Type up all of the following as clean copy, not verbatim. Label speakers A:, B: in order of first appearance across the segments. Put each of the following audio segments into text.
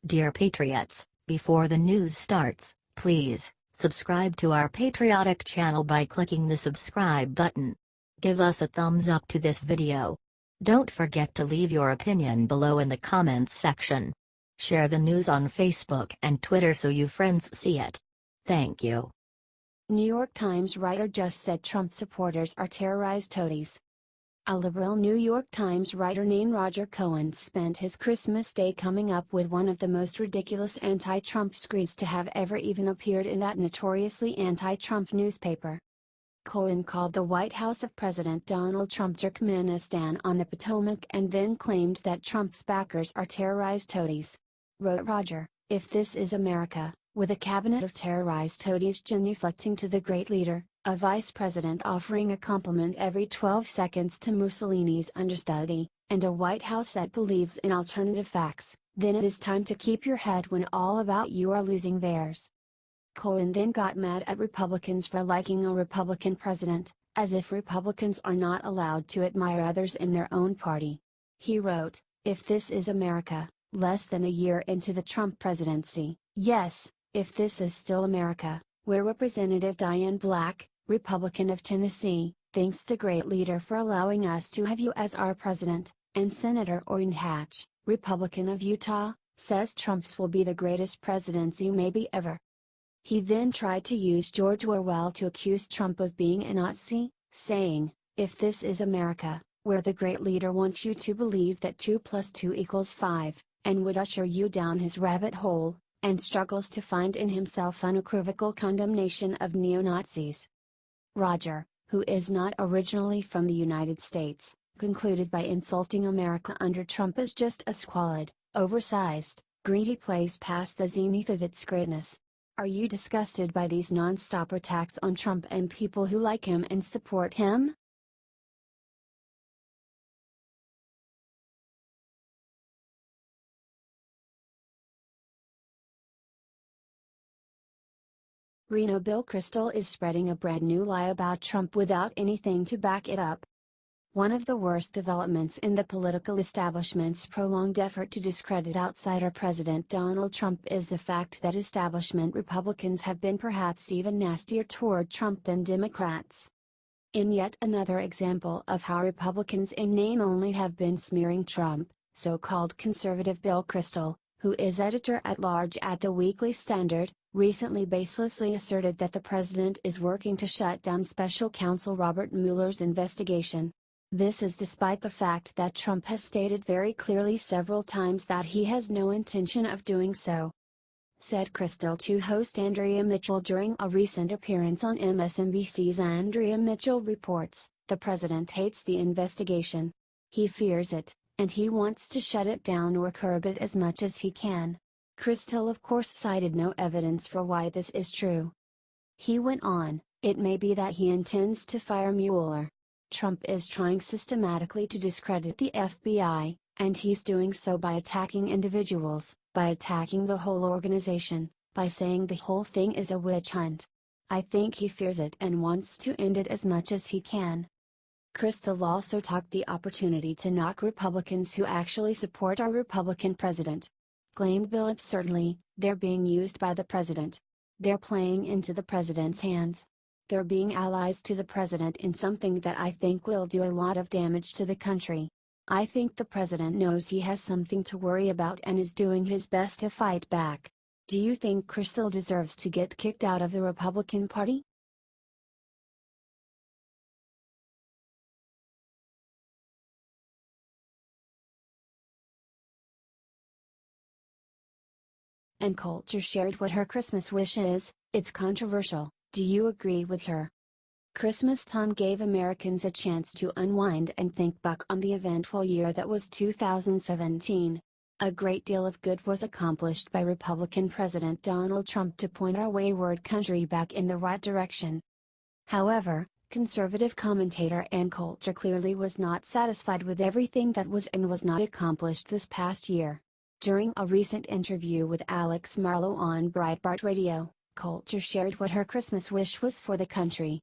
A: Dear Patriots, before the news starts, please subscribe to our patriotic channel by clicking the subscribe button. Give us a thumbs up to this video. Don't forget to leave your opinion below in the comments section. Share the news on Facebook and Twitter so you friends see it. Thank you.
B: New York Times writer just said Trump supporters are terrorized toadies. A liberal New York Times writer named Roger Cohen spent his Christmas Day coming up with one of the most ridiculous anti-Trump screeds to have ever even appeared in that notoriously anti-Trump newspaper. Cohen called the White House of President Donald Trump Turkmenistan-on-the-Potomac and then claimed that Trump's backers are terrorized toadies. Wrote Roger, "If this is America, with a cabinet of terrorized toadies genuflecting to the great leader, a vice president offering a compliment every 12 seconds to Mussolini's understudy, and a White House that believes in alternative facts, then it is time to keep your head when all about you are losing theirs." Cohen then got mad at Republicans for liking a Republican president, as if Republicans are not allowed to admire others in their own party. He wrote, "If this is America, less than a year into the Trump presidency, yes, if this is still America, where Representative Diane Black, Republican of Tennessee, thanks the great leader for allowing us to have you as our president, and Senator Orrin Hatch, Republican of Utah, says Trump's will be the greatest presidency maybe ever." He then tried to use George Orwell to accuse Trump of being a Nazi, saying, "If this is America, where the great leader wants you to believe that 2 + 2 = 5, and would usher you down his rabbit hole, and struggles to find in himself unequivocal condemnation of neo-Nazis." Roger, who is not originally from the United States, concluded by insulting America under Trump as just a squalid, oversized, greedy place past the zenith of its greatness. Are you disgusted by these non-stop attacks on Trump and people who like him and support him? Reno Bill Kristol is spreading a brand new lie about Trump without anything to back it up. One of the worst developments in the political establishment's prolonged effort to discredit outsider President Donald Trump is the fact that establishment Republicans have been perhaps even nastier toward Trump than Democrats. In yet another example of how Republicans in name only have been smearing Trump, so-called conservative Bill Kristol, who is editor-at-large at the Weekly Standard, recently baselessly asserted that the president is working to shut down special counsel Robert Mueller's investigation. This is despite the fact that Trump has stated very clearly several times that he has no intention of doing so. Said Kristol to host Andrea Mitchell during a recent appearance on MSNBC's Andrea Mitchell Reports, "The president hates the investigation. He fears it, and he wants to shut it down or curb it as much as he can." Kristol of course cited no evidence for why this is true. He went on, "It may be that he intends to fire Mueller. Trump is trying systematically to discredit the FBI, and he's doing so by attacking individuals, by attacking the whole organization, by saying the whole thing is a witch hunt. I think he fears it and wants to end it as much as he can." Kristol also took the opportunity to knock Republicans who actually support our Republican president. Claimed Bill absurdly, "They're being used by the president. They're playing into the president's hands. They're being allies to the president in something that I think will do a lot of damage to the country. I think the president knows he has something to worry about and is doing his best to fight back." Do you think Kristol deserves to get kicked out of the Republican Party? And Culture shared what her Christmas wish is. "It's controversial, do you agree with her?" Christmas time gave Americans a chance to unwind and think back on the eventful year that was 2017. A great deal of good was accomplished by Republican President Donald Trump to point our wayward country back in the right direction. However, conservative commentator Ann Coulter clearly was not satisfied with everything that was and was not accomplished this past year. During a recent interview with Alex Marlowe on Breitbart Radio, Coulter shared what her Christmas wish was for the country.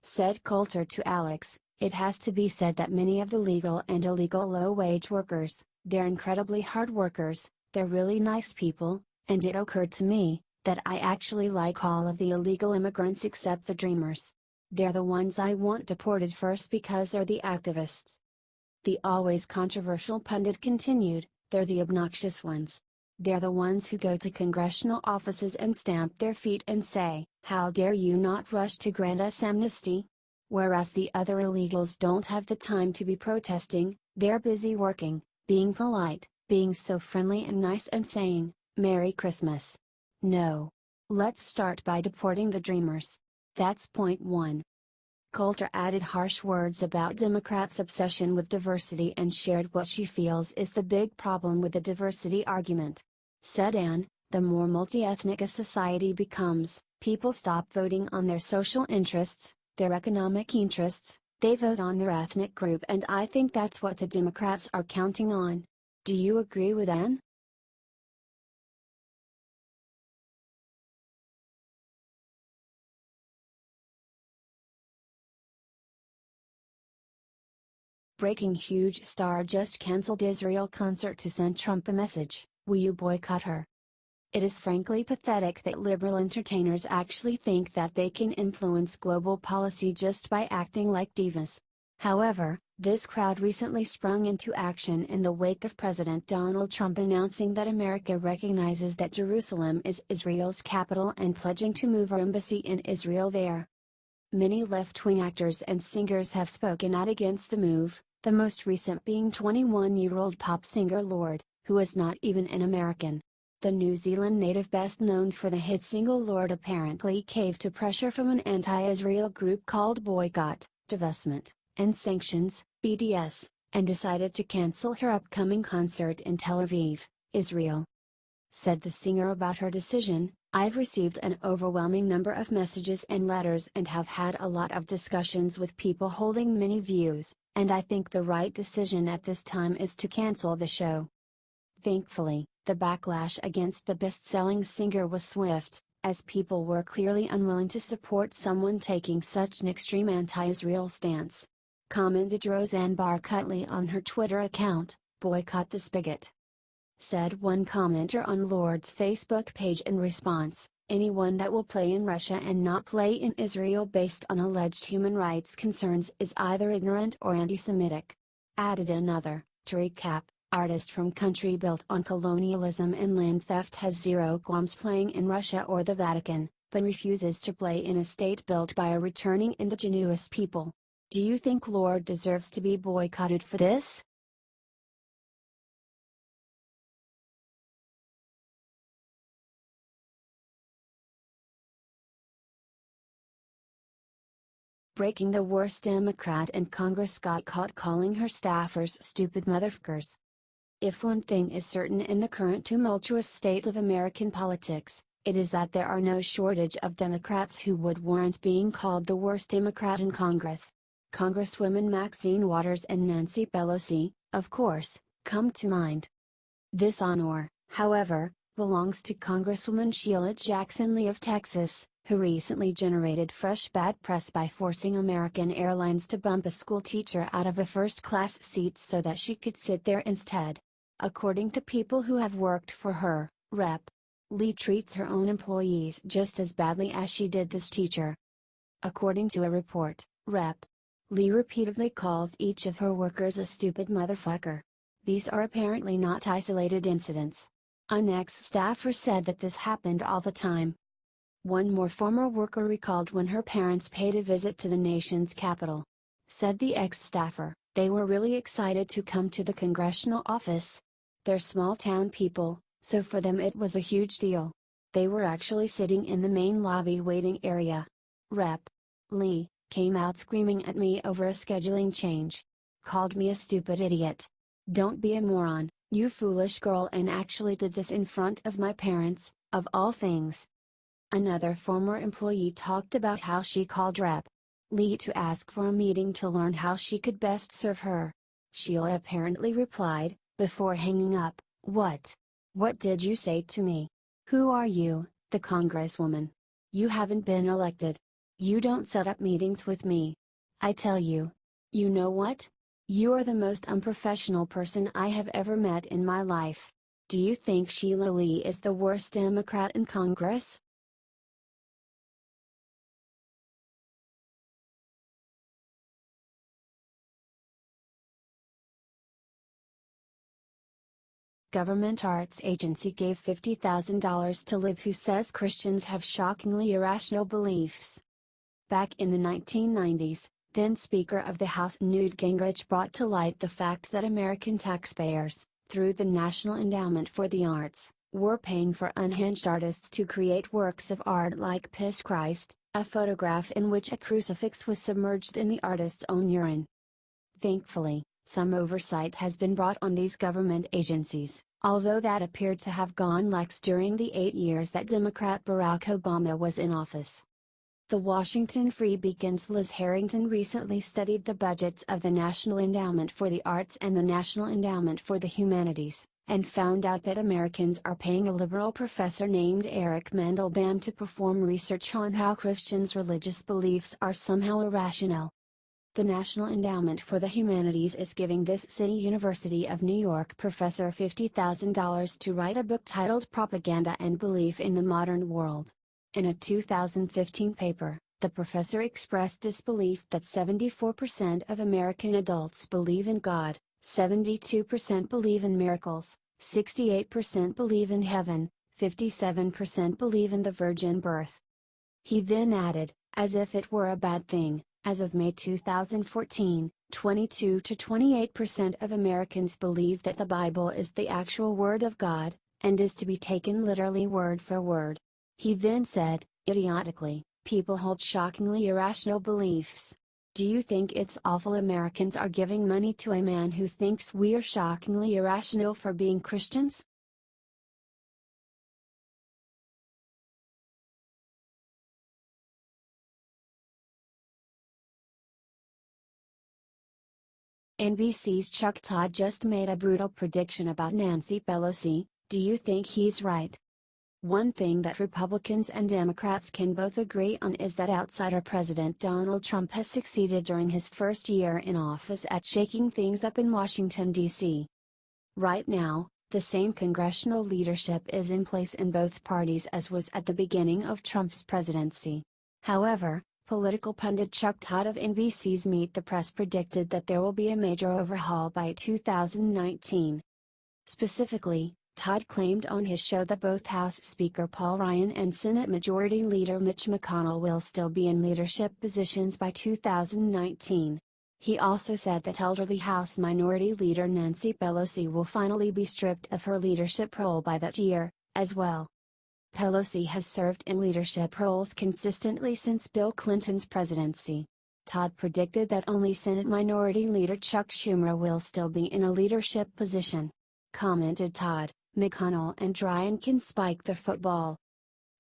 B: Said Coulter to Alex, "It has to be said that many of the legal and illegal low-wage workers, they're incredibly hard workers, they're really nice people, and it occurred to me that I actually like all of the illegal immigrants except the dreamers. They're the ones I want deported first because they're the activists." The always controversial pundit continued, "They're the obnoxious ones. They're the ones who go to congressional offices and stamp their feet and say, 'How dare you not rush to grant us amnesty?' Whereas the other illegals don't have the time to be protesting, they're busy working, being polite, being so friendly and nice and saying, 'Merry Christmas.' No. Let's start by deporting the dreamers. That's point one." Coulter added harsh words about Democrats' obsession with diversity and shared what she feels is the big problem with the diversity argument. Said Ann, "The more multi-ethnic a society becomes, people stop voting on their social interests, their economic interests, they vote on their ethnic group, and I think that's what the Democrats are counting on." Do you agree with Ann? Breaking: huge star just cancelled Israel concert to send Trump a message, "Will you boycott her?" It is frankly pathetic that liberal entertainers actually think that they can influence global policy just by acting like divas. However, this crowd recently sprung into action in the wake of President Donald Trump announcing that America recognizes that Jerusalem is Israel's capital and pledging to move our embassy in Israel there. Many left-wing actors and singers have spoken out against the move, the most recent being 21-year-old pop singer Lorde, who is not even an American. The New Zealand native best known for the hit single Lorde apparently caved to pressure from an anti-Israel group called Boycott, Divestment, and Sanctions, BDS, and decided to cancel her upcoming concert in Tel Aviv, Israel. Said the singer about her decision, "I've received an overwhelming number of messages and letters and have had a lot of discussions with people holding many views, and I think the right decision at this time is to cancel the show." Thankfully, the backlash against the best-selling singer was swift, as people were clearly unwilling to support someone taking such an extreme anti-Israel stance. Commented Roseanne Barr-Cutley on her Twitter account, "Boycott the spigot." Said one commenter on Lorde's Facebook page in response, "Anyone that will play in Russia and not play in Israel based on alleged human rights concerns is either ignorant or anti-Semitic." Added another, "To recap, artist from country built on colonialism and land theft has zero qualms playing in Russia or the Vatican, but refuses to play in a state built by a returning indigenous people. Do you think Lorde deserves to be boycotted for this?" Breaking: the worst Democrat in Congress got caught calling her staffers stupid motherfuckers. If one thing is certain in the current tumultuous state of American politics, it is that there are no shortage of Democrats who would warrant being called the worst Democrat in Congress. Congresswomen Maxine Waters and Nancy Pelosi, of course, come to mind. This honor, however, belongs to Congresswoman Sheila Jackson Lee of Texas, who recently generated fresh bad press by forcing American Airlines to bump a school teacher out of a first-class seat so that she could sit there instead. According to people who have worked for her, Rep. Lee treats her own employees just as badly as she did this teacher. According to a report, Rep. Lee repeatedly calls each of her workers a stupid motherfucker. These are apparently not isolated incidents. An ex-staffer said that this happened all the time. One more former worker recalled when her parents paid a visit to the nation's capital. Said the ex-staffer, "They were really excited to come to the congressional office. They're small-town people, so for them it was a huge deal. They were actually sitting in the main lobby waiting area. Rep. Lee came out screaming at me over a scheduling change. Called me a stupid idiot. Don't be a moron, you foolish girl, and actually did this in front of my parents, of all things." Another former employee talked about how she called Rep. Lee to ask for a meeting to learn how she could best serve her. Sheila apparently replied, before hanging up, "What? What did you say to me? Who are you, the congresswoman? You haven't been elected. You don't set up meetings with me. I tell you. You know what? You are the most unprofessional person I have ever met in my life. Do you think Sheila Lee is the worst Democrat in Congress? Government arts agency gave $50,000 to Lib who says Christians have shockingly irrational beliefs. Back in the 1990s, then Speaker of the House Newt Gingrich brought to light the fact that American taxpayers, through the National Endowment for the Arts, were paying for unhinged artists to create works of art like Piss Christ, a photograph in which a crucifix was submerged in the artist's own urine. Thankfully, some oversight has been brought on these government agencies, although that appeared to have gone lax during the 8 years that Democrat Barack Obama was in office. The Washington Free Beacon's Liz Harrington recently studied the budgets of the National Endowment for the Arts and the National Endowment for the Humanities, and found out that Americans are paying a liberal professor named Eric Mandelbaum to perform research on how Christians' religious beliefs are somehow irrational. The National Endowment for the Humanities is giving this City University of New York professor $50,000 to write a book titled Propaganda and Belief in the Modern World. In a 2015 paper, the professor expressed disbelief that 74% of American adults believe in God, 72% believe in miracles, 68% believe in heaven, 57% believe in the virgin birth. He then added, as if it were a bad thing, as of May 2014, 22 to 28% of Americans believe that the Bible is the actual Word of God, and is to be taken literally word for word. He then said, idiotically, people hold shockingly irrational beliefs. Do you think it's awful Americans are giving money to a man who thinks we are shockingly irrational for being Christians? NBC's Chuck Todd just made a brutal prediction about Nancy Pelosi. Do you think he's right? One thing that Republicans and Democrats can both agree on is that outsider President Donald Trump has succeeded during his first year in office at shaking things up in Washington, D.C. Right now, the same congressional leadership is in place in both parties as was at the beginning of Trump's presidency. However, political pundit Chuck Todd of NBC's Meet the Press predicted that there will be a major overhaul by 2019. Specifically, Todd claimed on his show that both House Speaker Paul Ryan and Senate Majority Leader Mitch McConnell will still be in leadership positions by 2019. He also said that elderly House Minority Leader Nancy Pelosi will finally be stripped of her leadership role by that year, as well. Pelosi has served in leadership roles consistently since Bill Clinton's presidency. Todd predicted that only Senate Minority Leader Chuck Schumer will still be in a leadership position. Commented Todd, McConnell and Ryan can spike the football.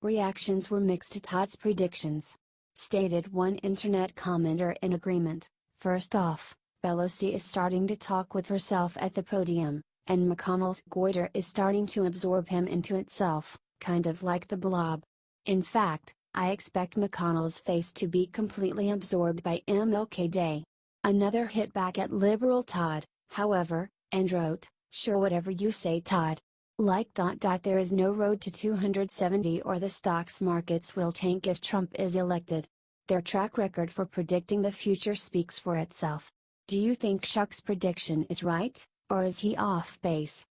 B: Reactions were mixed to Todd's predictions. Stated one internet commenter in agreement, first off, Pelosi is starting to talk with herself at the podium, and McConnell's goiter is starting to absorb him into itself, kind of like the Blob. In fact, I expect McConnell's face to be completely absorbed by MLK Day. Another hit back at liberal Todd, however, and wrote, sure whatever you say Todd. There is no road to 270 or the stocks markets will tank if Trump is elected. Their track record for predicting the future speaks for itself. Do you think Chuck's prediction is right, or is he off base?